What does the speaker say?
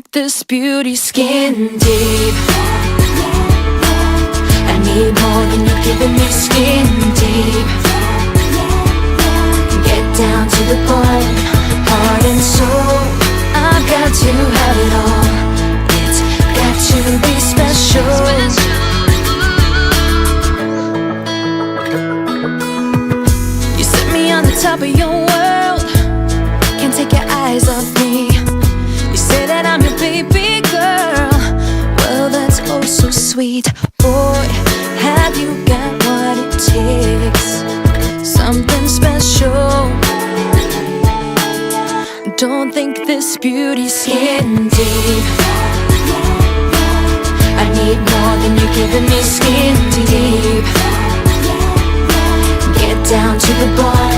think this beauty's skin deep. I need more than you're giving me, skin deep. Get down to the bone, heart and soul. I've got to have it all. It's got to be special. You set me on the top of your world, can't take your eyes off me. You say that I'm your baby girl, well that's oh so sweet. Boy, have you got what it takes, something special. Don't think this beauty's skin deep. I need more than you're giving me, skin deep. Get down to the bone,